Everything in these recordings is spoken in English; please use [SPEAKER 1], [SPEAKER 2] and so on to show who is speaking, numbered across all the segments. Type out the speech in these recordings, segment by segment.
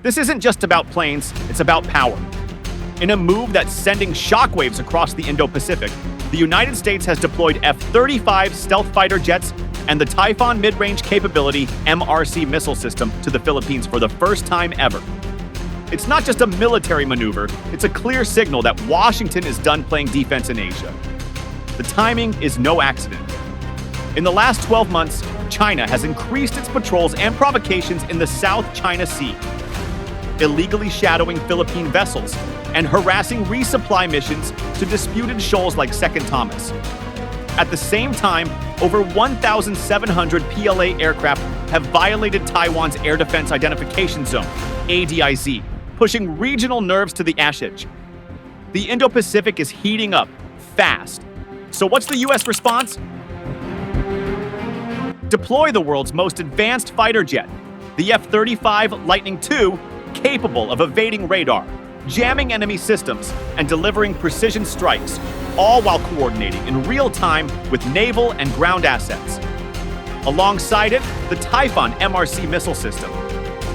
[SPEAKER 1] This isn't just about planes, it's about power. In a move that's sending shockwaves across the Indo-Pacific, the United States has deployed F-35 stealth fighter jets and the Typhon mid-range capability MRC missile system to the Philippines for the first time ever. It's not just a military maneuver, it's a clear signal that Washington is done playing defense in Asia. The timing is no accident. In the last 12 months, China has increased its patrols and provocations in the South China Sea, illegally shadowing Philippine vessels and harassing resupply missions to disputed shoals like Second Thomas. At the same time, over 1,700 PLA aircraft have violated Taiwan's Air Defense Identification Zone, ADIZ, pushing regional nerves to the edge. The Indo-Pacific is heating up fast. So what's the U.S. response? Deploy the world's most advanced fighter jet, the F-35 Lightning II, capable of evading radar, jamming enemy systems, and delivering precision strikes, all while coordinating in real time with naval and ground assets. Alongside it, the Typhon MRC missile system,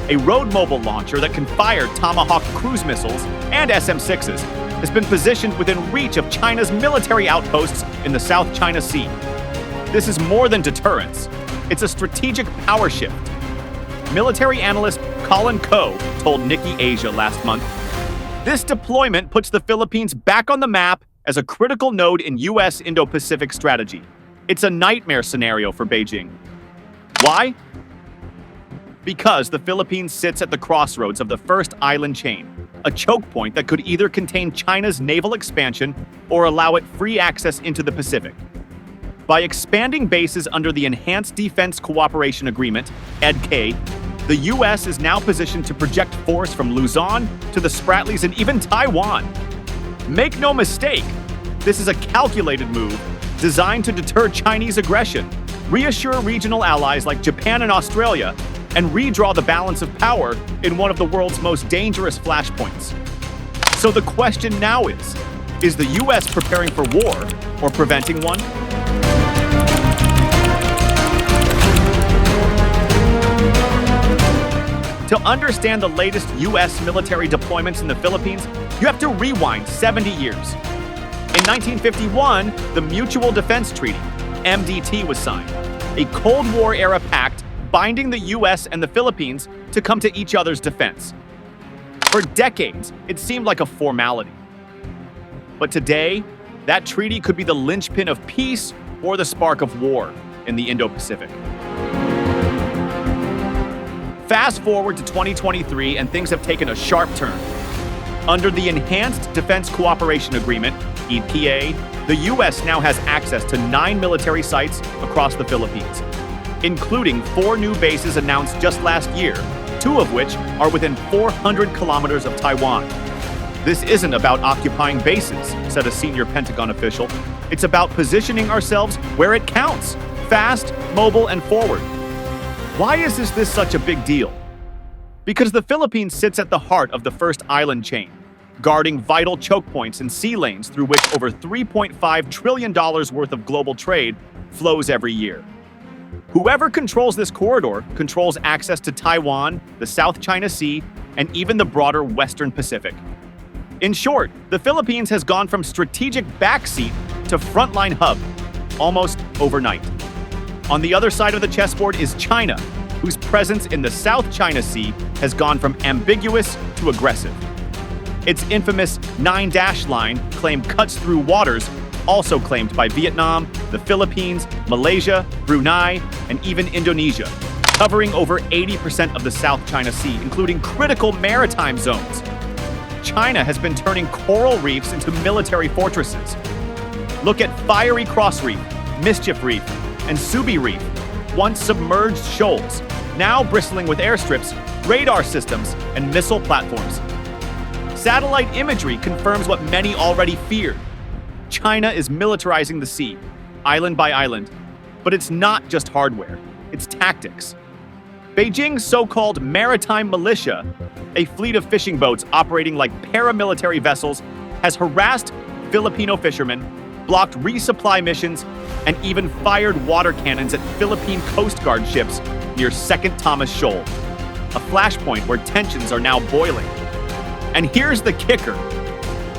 [SPEAKER 1] a road-mobile launcher that can fire Tomahawk cruise missiles and SM-6s, has been positioned within reach of China's military outposts in the South China Sea. This is more than deterrence. It's a strategic power shift. Military analyst Colin Coe told Nikkei Asia last month, "This deployment puts the Philippines back on the map as a critical node in U.S. Indo-Pacific strategy. It's a nightmare scenario for Beijing." Why? Because the Philippines sits at the crossroads of the first island chain, a choke point that could either contain China's naval expansion or allow it free access into the Pacific. By expanding bases under the Enhanced Defense Cooperation Agreement, EDCA, the U.S. is now positioned to project force from Luzon to the Spratlys and even Taiwan. Make no mistake, this is a calculated move designed to deter Chinese aggression, reassure regional allies like Japan and Australia, and redraw the balance of power in one of the world's most dangerous flashpoints. So the question now is the U.S. preparing for war or preventing one? To understand the latest U.S. military deployments in the Philippines, you have to rewind 70 years. In 1951, the Mutual Defense Treaty, MDT, was signed, a Cold War-era pact binding the U.S. and the Philippines to come to each other's defense. For decades, it seemed like a formality. But today, that treaty could be the linchpin of peace or the spark of war in the Indo-Pacific. Fast forward to 2023 and things have taken a sharp turn. Under the Enhanced Defense Cooperation Agreement, EPA, the U.S. now has access to 9 military sites across the Philippines, including 4 new bases announced just last year, 2 of which are within 400 kilometers of Taiwan. This isn't about occupying bases, said a senior Pentagon official. It's about positioning ourselves where it counts, fast, mobile, and forward. Why is this such a big deal? Because the Philippines sits at the heart of the first island chain, guarding vital choke points and sea lanes through which over $3.5 trillion worth of global trade flows every year. Whoever controls this corridor controls access to Taiwan, the South China Sea, and even the broader Western Pacific. In short, the Philippines has gone from strategic backseat to frontline hub, almost overnight. On the other side of the chessboard is China, whose presence in the South China Sea has gone from ambiguous to aggressive. Its infamous 9-dash line claim cuts through waters also claimed by Vietnam, the Philippines, Malaysia, Brunei, and even Indonesia, covering over 80% of the South China Sea, including critical maritime zones. China has been turning coral reefs into military fortresses. Look at Fiery Cross Reef, Mischief Reef, and Subi Reef, once submerged shoals, now bristling with airstrips, radar systems, and missile platforms. Satellite imagery confirms what many already feared. China is militarizing the sea, island by island. But it's not just hardware, it's tactics. Beijing's so-called maritime militia, a fleet of fishing boats operating like paramilitary vessels, has harassed Filipino fishermen, blocked resupply missions, and even fired water cannons at Philippine Coast Guard ships near Second Thomas Shoal. a flashpoint where tensions are now boiling. And here's the kicker.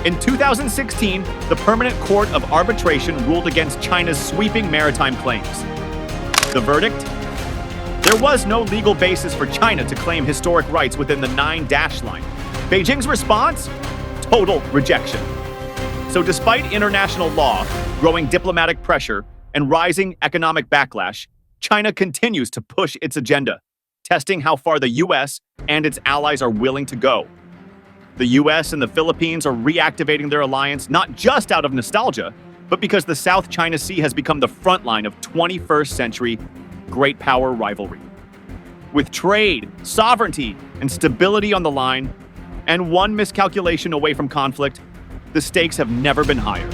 [SPEAKER 1] In 2016, the Permanent Court of Arbitration ruled against China's sweeping maritime claims. The verdict? There was no legal basis for China to claim historic rights within the 9-dash line. Beijing's response? Total rejection. So despite international law, growing diplomatic pressure, and rising economic backlash, China continues to push its agenda, testing how far the U.S. and its allies are willing to go. The U.S. and the Philippines are reactivating their alliance not just out of nostalgia, but because the South China Sea has become the front line of 21st century great power rivalry. With trade, sovereignty, and stability on the line, and one miscalculation away from conflict, the stakes have never been higher.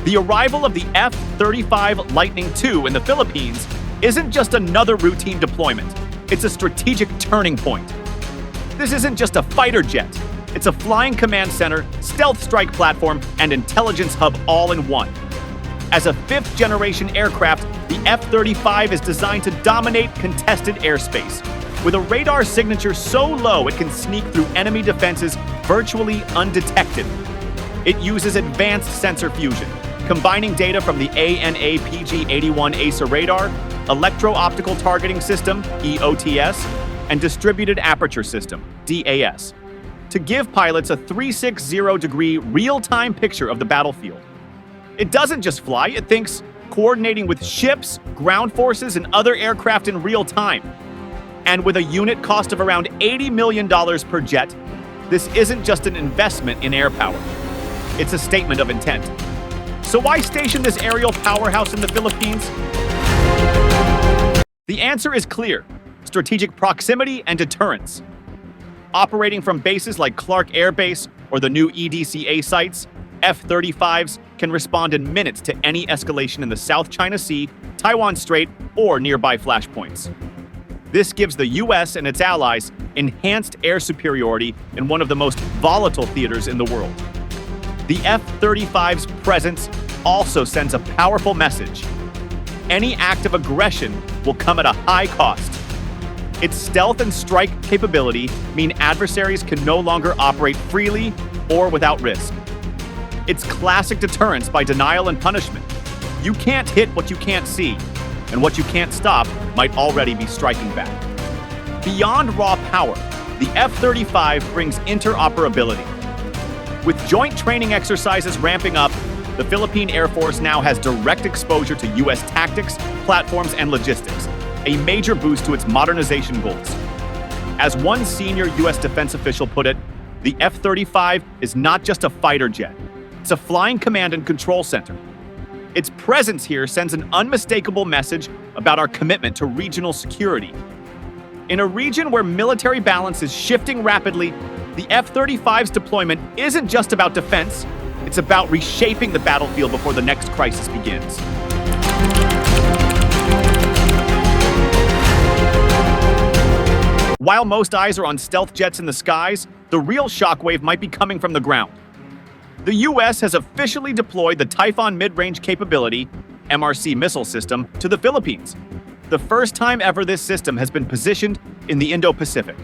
[SPEAKER 1] The arrival of the F-35 Lightning II in the Philippines isn't just another routine deployment. It's a strategic turning point. This isn't just a fighter jet. It's a flying command center, stealth strike platform, and intelligence hub all in one. As a fifth-generation aircraft, the F-35 is designed to dominate contested airspace. With a radar signature so low it can sneak through enemy defenses virtually undetected. It uses advanced sensor fusion, combining data from the ANA-PG-81 AESA radar, electro-optical targeting system, EOTS, and distributed aperture system, DAS, to give pilots a 360-degree real-time picture of the battlefield. It doesn't just fly, it thinks, coordinating with ships, ground forces, and other aircraft in real time. And with a unit cost of around $80 million per jet, this isn't just an investment in air power. It's a statement of intent. So why station this aerial powerhouse in the Philippines? The answer is clear: strategic proximity and deterrence. Operating from bases like Clark Air Base or the new EDCA sites, F-35s can respond in minutes to any escalation in the South China Sea, Taiwan Strait, or nearby flashpoints. This gives the U.S. and its allies enhanced air superiority in one of the most volatile theaters in the world. The F-35's presence also sends a powerful message. Any act of aggression will come at a high cost. Its stealth and strike capability mean adversaries can no longer operate freely or without risk. It's classic deterrence by denial and punishment. You can't hit what you can't see, and what you can't stop might already be striking back. Beyond raw power, the F-35 brings interoperability. With joint training exercises ramping up, the Philippine Air Force now has direct exposure to U.S. tactics, platforms, and logistics, a major boost to its modernization goals. As one senior U.S. defense official put it, the F-35 is not just a fighter jet. It's a flying command and control center. Its presence here sends an unmistakable message about our commitment to regional security. In a region where military balance is shifting rapidly, the F-35's deployment isn't just about defense, it's about reshaping the battlefield before the next crisis begins. While most eyes are on stealth jets in the skies, the real shockwave might be coming from the ground. The U.S. has officially deployed the Typhon mid-range capability, MRC missile system, to the Philippines. The first time ever this system has been positioned in the Indo-Pacific.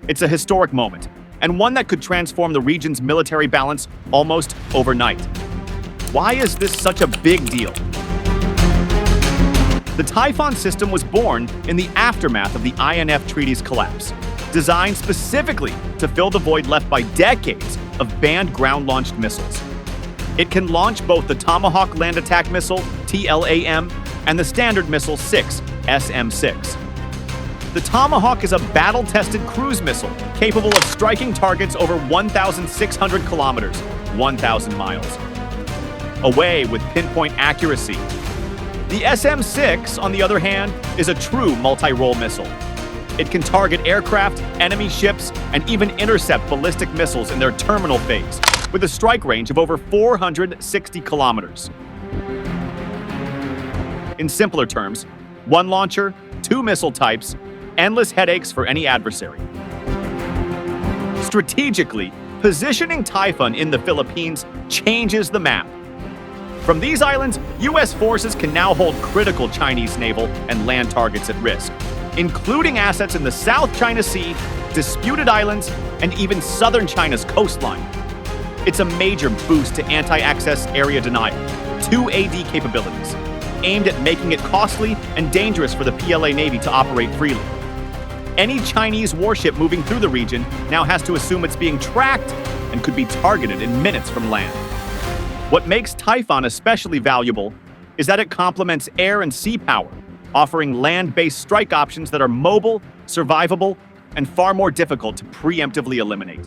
[SPEAKER 1] It's a historic moment, and one that could transform the region's military balance almost overnight. Why is this such a big deal? The Typhon system was born in the aftermath of the INF Treaty's collapse, designed specifically to fill the void left by decades of banned ground-launched missiles. It can launch both the Tomahawk Land Attack Missile, TLAM, and the Standard Missile 6, SM-6. The Tomahawk is a battle-tested cruise missile capable of striking targets over 1,600 kilometers, 1,000 miles, away with pinpoint accuracy. The SM-6, on the other hand, is a true multi-role missile. It can target aircraft, enemy ships, and even intercept ballistic missiles in their terminal phase, with a strike range of over 460 kilometers. In simpler terms, one launcher, two missile types, endless headaches for any adversary. Strategically, positioning Typhon in the Philippines changes the map. From these islands, U.S. forces can now hold critical Chinese naval and land targets at risk, including assets in the South China Sea, disputed islands, and even southern China's coastline. It's a major boost to anti-access area denial, 2AD capabilities, aimed at making it costly and dangerous for the PLA Navy to operate freely. Any Chinese warship moving through the region now has to assume it's being tracked and could be targeted in minutes from land. What makes Typhon especially valuable is that it complements air and sea power, offering land-based strike options that are mobile, survivable, and far more difficult to preemptively eliminate.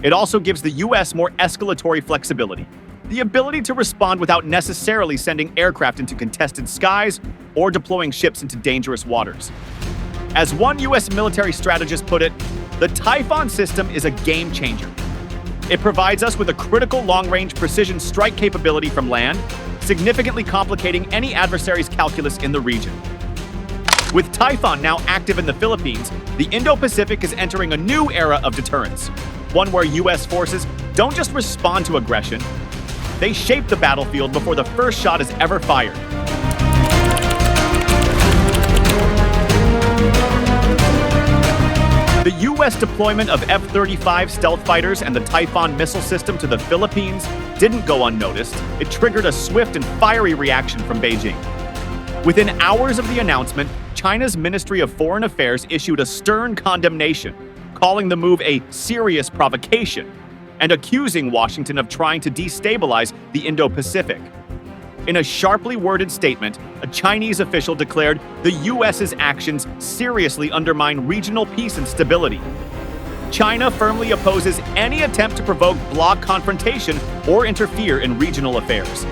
[SPEAKER 1] It also gives the U.S. more escalatory flexibility, the ability to respond without necessarily sending aircraft into contested skies or deploying ships into dangerous waters. As one U.S. military strategist put it, the Typhon system is a game changer. It provides us with a critical long-range precision strike capability from land, significantly complicating any adversary's calculus in the region. With Typhon now active in the Philippines, the Indo-Pacific is entering a new era of deterrence, one where U.S. forces don't just respond to aggression, they shape the battlefield before the first shot is ever fired. The U.S. deployment of F-35 stealth fighters and the Typhon missile system to the Philippines didn't go unnoticed. It triggered a swift and fiery reaction from Beijing. Within hours of the announcement, China's Ministry of Foreign Affairs issued a stern condemnation, calling the move a serious provocation and accusing Washington of trying to destabilize the Indo-Pacific. In a sharply worded statement, a Chinese official declared the U.S.'s actions seriously undermine regional peace and stability. China firmly opposes any attempt to provoke bloc confrontation or interfere in regional affairs.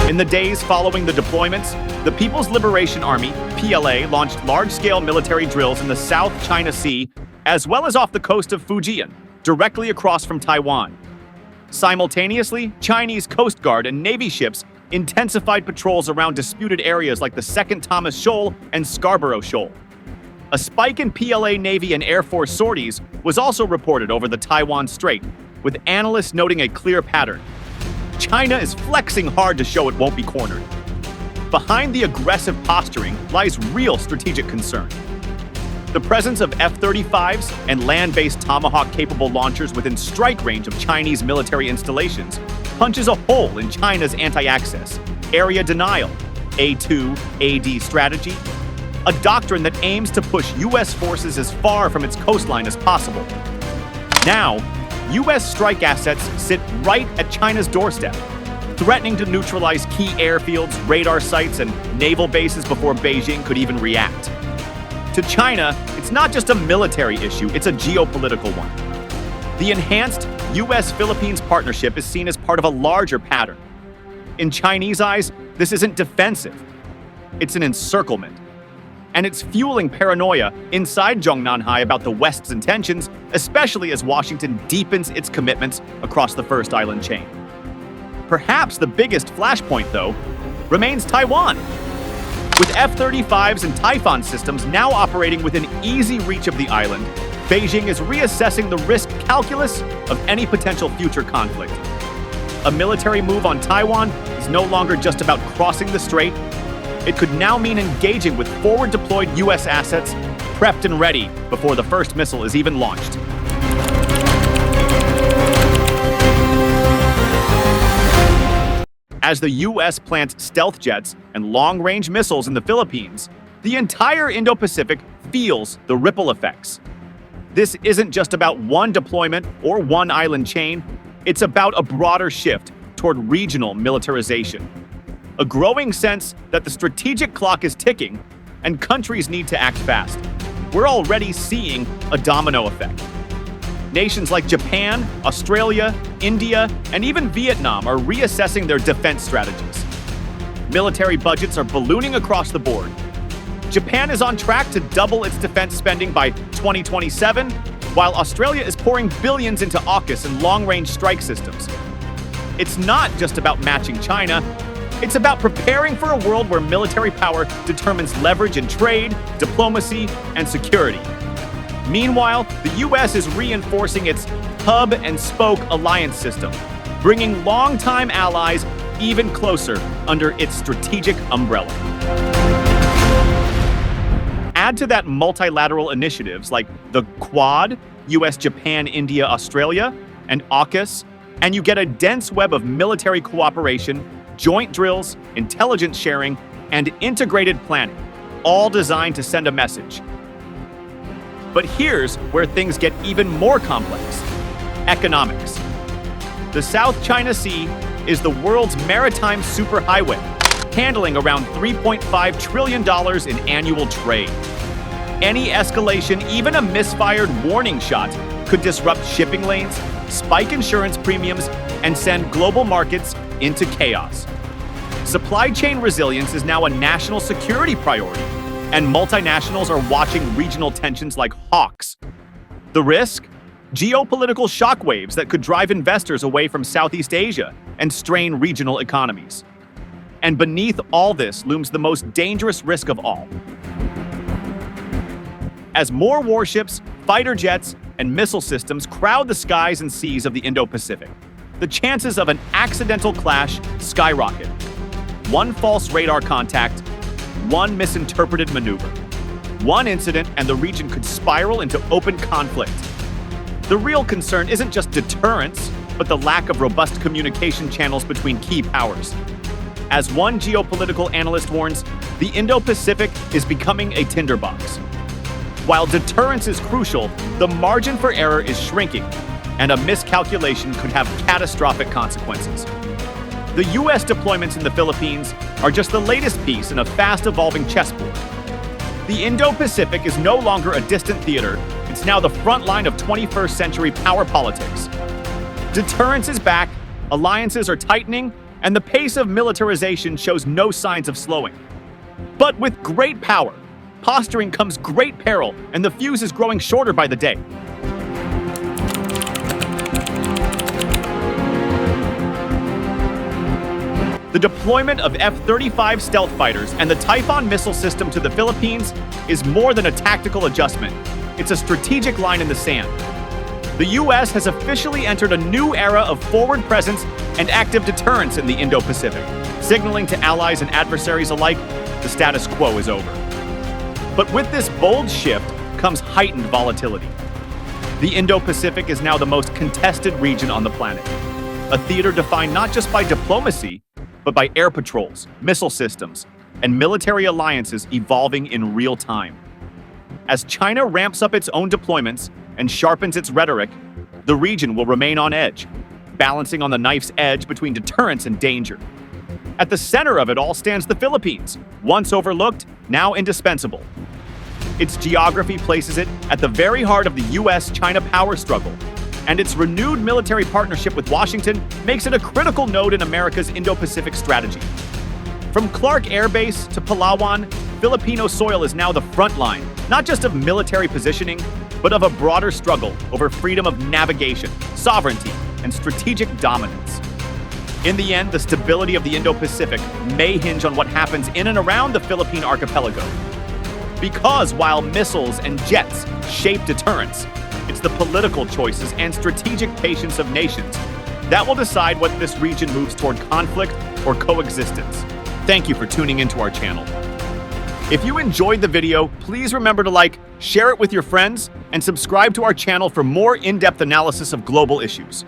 [SPEAKER 1] In the days following the deployments, the People's Liberation Army, PLA, launched large-scale military drills in the South China Sea, as well as off the coast of Fujian, directly across from Taiwan. Simultaneously, Chinese Coast Guard and Navy ships intensified patrols around disputed areas like the Second Thomas Shoal and Scarborough Shoal. A spike in PLA Navy and Air Force sorties was also reported over the Taiwan Strait, with analysts noting a clear pattern. China is flexing hard to show it won't be cornered. Behind the aggressive posturing lies real strategic concern. The presence of F-35s and land-based Tomahawk-capable launchers within strike range of Chinese military installations punches a hole in China's anti-access, area denial, A2AD strategy, a doctrine that aims to push U.S. forces as far from its coastline as possible. Now, U.S. strike assets sit right at China's doorstep, threatening to neutralize key airfields, radar sites, and naval bases before Beijing could even react. To China, it's not just a military issue, it's a geopolitical one. The enhanced U.S.-Philippines partnership is seen as part of a larger pattern. In Chinese eyes, this isn't defensive, it's an encirclement. And it's fueling paranoia inside Zhongnanhai about the West's intentions, especially as Washington deepens its commitments across the First Island chain. Perhaps the biggest flashpoint, though, remains Taiwan. With F-35s and Typhon systems now operating within easy reach of the island, Beijing is reassessing the risk calculus of any potential future conflict. A military move on Taiwan is no longer just about crossing the strait. It could now mean engaging with forward-deployed U.S. assets, prepped and ready before the first missile is even launched. As the U.S. plants stealth jets and long-range missiles in the Philippines, the entire Indo-Pacific feels the ripple effects. This isn't just about one deployment or one island chain, it's about a broader shift toward regional militarization. A growing sense that the strategic clock is ticking and countries need to act fast. We're already seeing a domino effect. Nations like Japan, Australia, India, and even Vietnam are reassessing their defense strategies. Military budgets are ballooning across the board. Japan is on track to double its defense spending by 2027, while Australia is pouring billions into AUKUS and long-range strike systems. It's not just about matching China. It's about preparing for a world where military power determines leverage in trade, diplomacy, and security. Meanwhile, the U.S. is reinforcing its hub-and-spoke alliance system, bringing longtime allies even closer under its strategic umbrella. Add to that multilateral initiatives like the Quad, US, Japan, India, Australia, and AUKUS, and you get a dense web of military cooperation, joint drills, intelligence sharing, and integrated planning, all designed to send a message. But here's where things get even more complex: economics. The South China Sea is the world's maritime superhighway, handling around $3.5 trillion in annual trade. Any escalation, even a misfired warning shot, could disrupt shipping lanes, spike insurance premiums, and send global markets into chaos. Supply chain resilience is now a national security priority, and multinationals are watching regional tensions like hawks. The risk? Geopolitical shockwaves that could drive investors away from Southeast Asia and strain regional economies. And beneath all this looms the most dangerous risk of all. As more warships, fighter jets, and missile systems crowd the skies and seas of the Indo-Pacific, the chances of an accidental clash skyrocket. One false radar contact, one misinterpreted maneuver, one incident, and the region could spiral into open conflict. The real concern isn't just deterrence, but the lack of robust communication channels between key powers. As one geopolitical analyst warns, the Indo-Pacific is becoming a tinderbox. While deterrence is crucial, the margin for error is shrinking, and a miscalculation could have catastrophic consequences. The U.S. deployments in the Philippines are just the latest piece in a fast-evolving chessboard. The Indo-Pacific is no longer a distant theater, it's now the front line of 21st century power politics. Deterrence is back, alliances are tightening, and the pace of militarization shows no signs of slowing. But with great power, posturing comes great peril, and the fuse is growing shorter by the day. The deployment of F-35 stealth fighters and the Typhon missile system to the Philippines is more than a tactical adjustment. It's a strategic line in the sand. The U.S. has officially entered a new era of forward presence and active deterrence in the Indo-Pacific, signaling to allies and adversaries alike the status quo is over. But with this bold shift comes heightened volatility. The Indo-Pacific is now the most contested region on the planet, a theater defined not just by diplomacy, but by air patrols, missile systems, and military alliances evolving in real time. As China ramps up its own deployments and sharpens its rhetoric, the region will remain on edge, balancing on the knife's edge between deterrence and danger. At the center of it all stands the Philippines, once overlooked, now indispensable. Its geography places it at the very heart of the U.S.-China power struggle, and its renewed military partnership with Washington makes it a critical node in America's Indo-Pacific strategy. From Clark Air Base to Palawan, Filipino soil is now the front line, not just of military positioning, but of a broader struggle over freedom of navigation, sovereignty, and strategic dominance. In the end, the stability of the Indo-Pacific may hinge on what happens in and around the Philippine archipelago. Because while missiles and jets shape deterrence, it's the political choices and strategic patience of nations that will decide whether this region moves toward conflict or coexistence. Thank you for tuning into our channel. If you enjoyed the video, please remember to like, share it with your friends, and subscribe to our channel for more in-depth analysis of global issues.